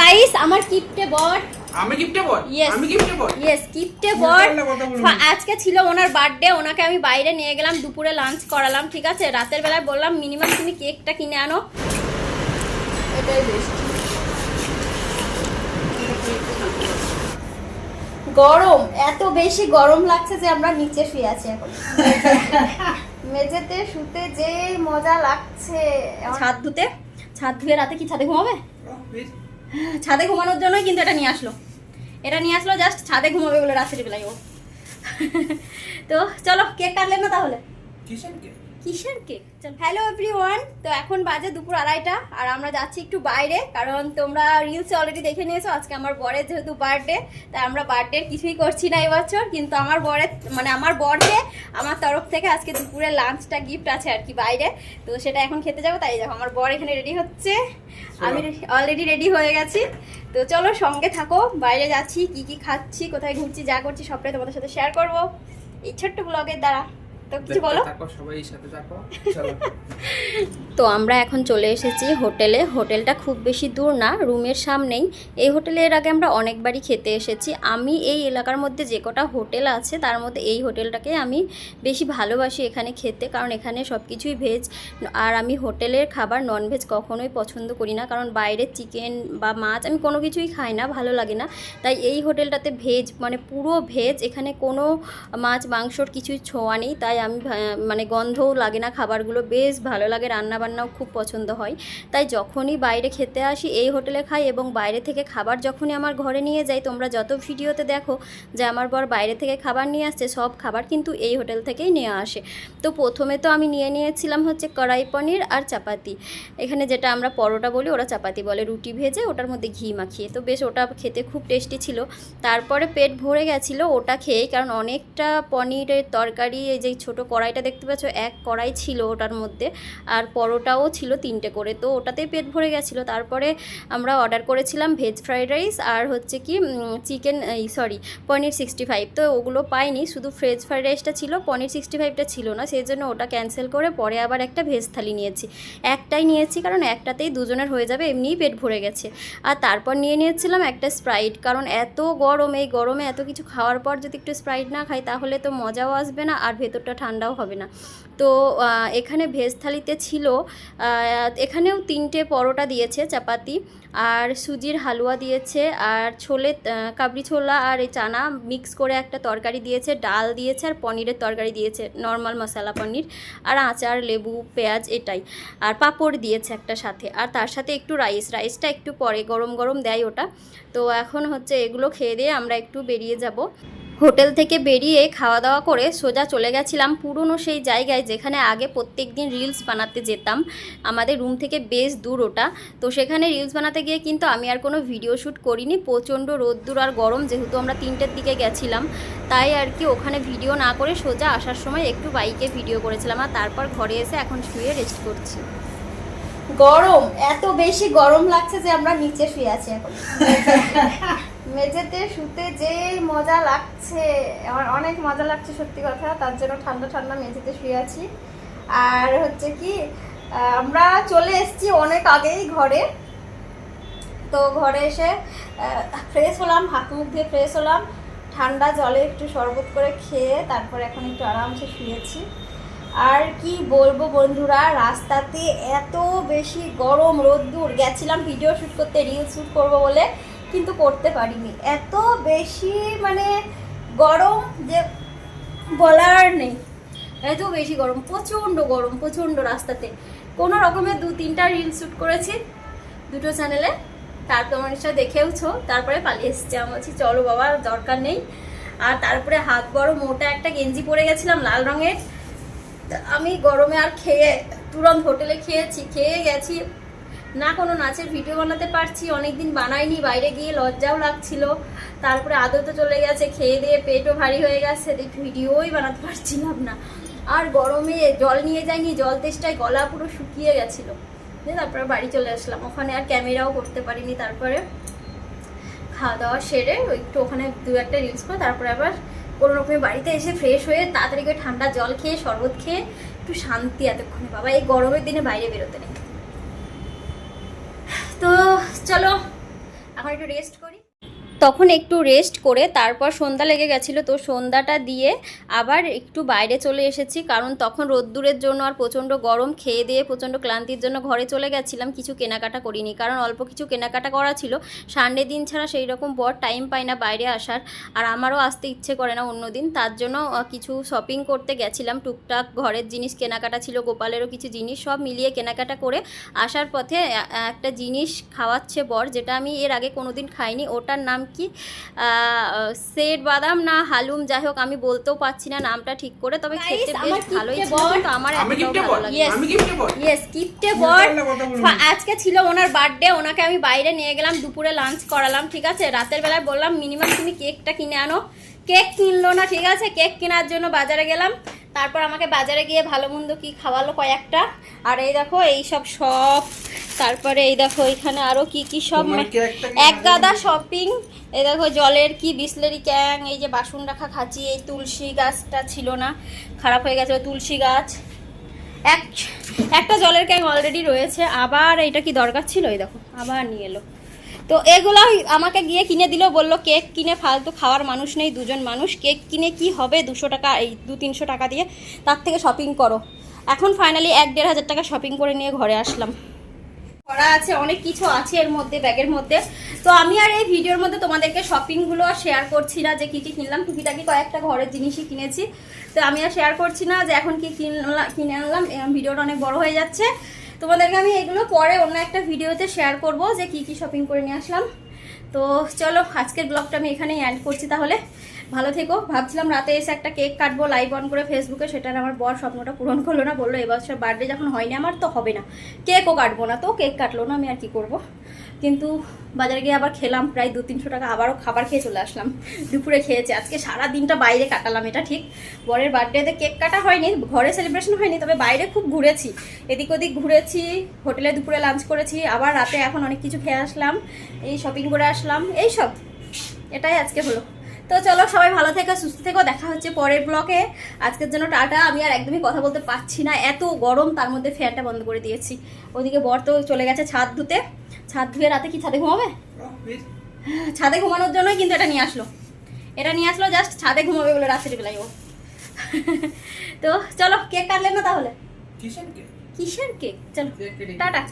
Guys আমার কিপটে বট আমি গিফটে বল আমি গিফটে বল ইয়েস কিপটে বট আজকে ছিল ওনার বার্থডে ওনাকে আমি বাইরে নিয়ে গেলাম দুপুরে লাঞ্চ করালাম ঠিক আছে রাতের বেলায় বললাম মিনিমাম তুমি কেকটা কিনে আনো এটাই বেস্ট গরম এত বেশি গরম লাগছে যে আমরা নিচে শুয়ে আছি এখন মেঝেতে শুতে যে মজা লাগছে ছাদ ধুয়ে রাতে কি ছাদে ঘুমাবে ছাদে ঘুমানোর জন্যই কিন্তু এটা নিয়ে আসলো জাস্ট ছাদে ঘুমাবে বলে রাত্রি বেলায় ও তো চলো কেক কাটলেন না তাহলে কিসের কেক হ্যালো এভরিওয়ান তো এখন বাজে দুপুর 2:30 আর আমরা যাচ্ছি একটু বাইরে কারণ তোমরা রিলসে অলরেডি দেখে নিয়েছো আজকে আমার বরের যেহেতু বার্থডে তাই আমরা বার্থডে কিছুই করছি না এবছর কিন্তু আমার বরকে আমার তরফ থেকে আজকে দুপুরে লাঞ্চটা গিফট আছে আর কি বাইরে তো সেটা এখন খেতে যাবো তাই দেখো আমার বর এখানে রেডি হচ্ছে আমি অলরেডি রেডি হয়ে গেছি তো চলো সঙ্গে থাকো বাইরে যাচ্ছি কি খাচ্ছি কোথায় ঘুরছি যা করছি সবটাই তোমাদের সাথে শেয়ার করবো এই ছোট্ট ব্লগের দ্বারা তো কিছু বলো তো আমরা এখন চলে এসেছি হোটেলটা খুব বেশি দূর না রুমের সামনেই এই হোটেলে এর আগে আমরা অনেকবারই খেতে এসেছি আমি এই এলাকার মধ্যে যে কটা হোটেল আছে তার মধ্যে এই হোটেলটাকে আমি বেশি ভালোবাসি এখানে খেতে কারণ এখানে সব কিছুই ভেজ আর আমি হোটেলের খাবার ননভেজ কখনোই পছন্দ করি না কারণ বাইরে চিকেন বা মাছ আমি কোনো কিছুই খাই না ভালো লাগে না তাই এই হোটেলটাতে ভেজ মানে পুরো ভেজ এখানে কোনো মাছ মাংসর কিছুই ছোঁয়া নেই তাই আমি মানে গন্ধও লাগে না খাবারগুলো বেশ ভালো লাগে রান্নাবান্নাও খুব পছন্দ হয় তাই যখনই বাইরে খেতে আসি এই হোটেলে খাই এবং বাইরে থেকে খাবার যখনই আমার ঘরে নিয়ে যাই তোমরা যত ভিডিওতে দেখো যে আমার বর বাইরে থেকে খাবার নিয়ে আসছে সব খাবার কিন্তু এই হোটেল থেকেই নিয়ে আসে তো প্রথমে তো আমি নিয়েছিলাম হচ্ছে কড়াই পনির আর চাপাতি এখানে যেটা আমরা পরোটা বলি ওরা চাপাতি বলে রুটি ভেজে ওটার মধ্যে ঘি মাখিয়ে তো বেশ ওটা খেতে খুব টেস্টি ছিল তারপরে পেট ভরে গেছিলো ওটা খেয়েই কারণ অনেকটা পনিরের তরকারি এই যে ছোটো কড়াইটা দেখতে পাচ্ছ এক কড়াই ছিল ওটার মধ্যে আর পরোটাও ছিল 3টে করে তো ওটাতেই পেট ভরে গেছিলো তারপরে আমরা অর্ডার করেছিলাম ভেজ ফ্রাইড রাইস আর হচ্ছে কি পনির 65 তো ওগুলো পাইনি শুধু ভেজ ফ্রাইড রাইসটা ছিল পনির 65টা ছিল না সেই জন্য ওটা ক্যান্সেল করে পরে আবার একটা ভেজ থালি নিয়েছি একটাই নিয়েছি কারণ একটাতেই দুজনের হয়ে যাবে এমনিই পেট ভরে গেছে আর তারপর নিয়েছিলাম একটা স্প্রাইট কারণ এত গরম এই গরমে এত কিছু খাওয়ার পর যদি একটু স্প্রাইট না খাই তাহলে তো মজাও আসবে না আর ভেতরটা ঠান্ডাও হবে না তো এখানে ভেজ থালিতে ছিল এখানেও 3টে পরোটা দিয়েছে চাপাতি আর সুজির হালুয়া দিয়েছে আর কাবলি ছোলা আর এই চানা মিক্স করে একটা তরকারি দিয়েছে ডাল দিয়েছে আর পনিরের তরকারি দিয়েছে নর্মাল মশলা পনির আর আচার লেবু পেঁয়াজ এটাই আর পাঁপড় দিয়েছে একটা সাথে আর তার সাথে একটু রাইসটা একটু পরে গরম গরম দেয় ওটা তো এখন হচ্ছে এগুলো খেয়ে দিয়ে আমরা একটু বেরিয়ে যাব হোটেল থেকে বেরিয়ে খাওয়া দাওয়া করে সোজা চলে গেছিলাম পুরনো সেই জায়গায় যেখানে আগে প্রত্যেক দিন রিলস বানাতে যেতাম আমাদের রুম থেকে বেশ দূর ওটা তো সেখানে রিলস বানাতে গিয়ে কিন্তু আমি আর কোনো ভিডিও শ্যুট করিনি প্রচণ্ড রোদ্দুর আর গরম যেহেতু আমরা 3টের দিকে গেছিলাম তাই আর কি ওখানে ভিডিও না করে সোজা আসার সময় একটু বাইকে ভিডিও করেছিলাম আর তারপর ঘরে এসে এখন শুয়ে রেস্ট করছি গরম এত বেশি গরম লাগছে যে আমরা নিচে শুয়ে আছি এখন মেঝেতে শুতে যে মজা লাগছে আমার অনেক মজা লাগছে সত্যি কথা তার জন্য ঠান্ডা ঠান্ডা মেঝেতে শুয়ে আছি আর হচ্ছে কি আমরা চলে এসেছি অনেক আগেই ঘরে তো ঘরে এসে ফ্রেশ হলাম হাত মুখ দিয়ে ফ্রেশ হলাম ঠান্ডা জলে একটু শরবত করে খেয়ে তারপর এখন একটু আরামসে শুয়েছি আর কি বলবো বন্ধুরা রাস্তাতে এত বেশি গরম রোদ্দুর গেছিলাম ভিডিও শ্যুট করতে রিলস শ্যুট করবো বলে কিন্তু করতে পারিনি এত বেশি মানে গরম যে বলার নেই এত বেশি গরম প্রচণ্ড রাস্তাতে কোনো রকমের 2-3টা রিলস শ্যুট করেছি 2টো চ্যানেলে তারপর আমার নিশ্চয় দেখেওছো তারপরে পালিয়ে এসেছি আমি বলছি চলো বাবা দরকার নেই আর তারপরে হাত বড় মোটা একটা গেঞ্জি পরে গেছিলাম লাল রঙের আমি গরমে আর খেয়ে তুরন্ত হোটেলে খেয়ে গেছি না কোনো নাচের ভিডিও বানাতে পারছি অনেকদিন বানাইনি বাইরে গিয়ে লজ্জাও লাগছিল তারপরে আদতে চলে গেছে খেয়ে দিয়ে পেটও ভারী হয়ে গেছে ভিডিওই বানাতে পারছিলাম না আর গরমে জল নিয়ে যাইনি জল তেষ্টায় গলা পুরো শুকিয়ে গেছিলো তারপরে বাড়ি চলে আসলাম ওখানে আর ক্যামেরাও করতে পারিনি তারপরে খাওয়া দাওয়া সেরে একটু ওখানে 2-একটা রিলস করে তারপরে আবার কোনো রকমের বাড়িতে এসে ফ্রেশ হয়ে তাড়াতাড়ি করে ঠান্ডা জল খেয়ে শরবত খেয়ে একটু শান্তি এতক্ষণে বাবা এই গরমের দিনে বাইরে বেরোতে নেই তো চলো এখন একটু রেস্ট করি। তখন একটু রেস্ট করে তারপর সন্ধ্যা লেগে গেছিলো, তো সন্ধ্যাটা দিয়ে আবার একটু বাইরে চলে এসেছি, কারণ তখন রোদ্দুরের জন্য আর প্রচণ্ড গরম, খেয়ে দিয়ে প্রচণ্ড ক্লান্তির জন্য ঘরে চলে গেছিলাম। কিছু কেনাকাটা করিনি, কারণ অল্প কিছু কেনাকাটা করা ছিল। সানডে দিন ছাড়া সেই রকম বর টাইম পাই না বাইরে আসার, আর আমারও আসতে ইচ্ছে করে না অন্য দিন। তার জন্য কিছু শপিং করতে গেছিলাম, টুকটাক ঘরের জিনিস কেনাকাটা ছিল, গোপালেরও কিছু জিনিস, সব মিলিয়ে কেনাকাটা করে আসার পথে একটা জিনিস খাওয়াচ্ছে বর, যেটা আমি এর আগে কোনোদিন খাইনি। ওটার নাম কি সেট বাদাম না হালুম, যাই হোক আমি বলতেও পারছি না নামটা ঠিক করে, তবে খেতে বেশ ভালোই ছিল, কিন্তু আমার এতটাও ভালো লাগে। ইয়েস, কিপটে বর। আজকে ছিল ওনার বার্থডে, ওনাকে আমি বাইরে নিয়ে গেলাম, দুপুরে লাঞ্চ করালাম, ঠিক আছে। রাতের বেলায় বললাম মিনিমাম তুমি কেকটা কিনে আনো, কেক কিনলো না, ঠিক আছে। কেক কেনার জন্য বাজারে গেলাম, তারপর আমাকে বাজারে গিয়ে ভালো মন্দ কি খাওয়ালো কয়েকটা। আর এই দেখো এই সব, তারপরে এই দেখো এখানে আরো কি কি সব এক গাদা শপিং। এই দেখো জলের কি বিসলেরি ক্যান, এই যে বাসন রাখা খাঁচি, এই তুলসী গাছটা ছিল না, খারাপ হয়ে গেছে তুলসী গাছ, একটা জলের ক্যান অলরেডি রয়েছে, আবার এইটা কি দরকার ছিল, এই দেখো আবার নিয়ে এলো। তো এগুলো আমাকে গিয়ে কিনে দিল, বললো কেক কিনে ফালতু খাওয়ার মানুষ নেই, দুজন মানুষ, কেক কিনে কি হবে 200 টাকা, এই 200-300 টাকা দিয়ে, তার থেকে শপিং করো। এখন ফাইনালি 1-1.5 হাজার টাকা শপিং করে নিয়ে ঘরে আসলাম। করা আছে, অনেক কিছু আছে এর মধ্যে, ব্যাগের মধ্যে। তো আমি আর এই ভিডিওর মধ্যে তোমাদেরকে শপিংগুলো আর শেয়ার করছি না, যে কী কী কিনলাম, টুকিটাকি কয়েকটা ঘরের জিনিসই কিনেছি, তো আমি আর শেয়ার করছি না যে এখন কি কিনে আনলাম। ভিডিওটা অনেক বড় হয়ে যাচ্ছে, তোমাদেরকে আমি এগুলো পরে অন্য একটা ভিডিওতে শেয়ার করব যে কি কি শপিং করে নিয়ে আসলাম। তো চলো আজকের ব্লগটা আমি এখানেই এন্ড করছি তাহলে। ভালো থেকো। ভাবছিলাম রাতে এসে একটা কেক কাটবো লাইভ অন করে ফেসবুকে, সেটার আমার বর স্বপ্নটা পূরণ করলো না, বললো এবছর বার্থডে যখন হয়নি আমার তো হবে না, কেকও কাটবো না, তো কেক কাটলো না, আমি আর কি করব। কিন্তু বাজারে গিয়ে আবার খেলাম প্রায় 200-300 টাকা, আবারও খাবার খেয়ে চলে আসলাম। দুপুরে খেয়েছি, আজকে সারা দিনটা বাইরে কাটালাম, এটা ঠিক। বরের বার্থডেতে কেক কাটা হয়নি, ঘরে সেলিব্রেশন হয়নি, তবে বাইরে খুব ঘুরেছি, এদিক ওদিক ঘুরেছি, হোটেলে দুপুরে লাঞ্চ করেছি, আবার রাতে এখন অনেক কিছু খেয়ে আসলাম, এই শপিং করে আসলাম, এই সব, এটাই আজকে হলো। তো চলো সবাই ভালো থেকো, সুস্থ থেকো, দেখা হচ্ছে পরের ব্লগে। আজকের জন্য টাটা। আমি আর একদমই কথা বলতে পারছি না, এত গরম, তার মধ্যে ফ্যানটা বন্ধ করে দিয়েছি। ওদিকে বর তো চলে গেছে ছাদ ধুতে, ছাদ ধুয়ে রাতে কি ছাদে ঘুমাবে? ছাদে ঘুমানোর জন্যই কিন্তু এটা নিয়ে আসলো, জাস্ট ছাদে ঘুমাবে বলে রাতের বেলায় ও। তো চলো কেক কাটলেন না তাহলে? কিসের কেক? চলো টাটা।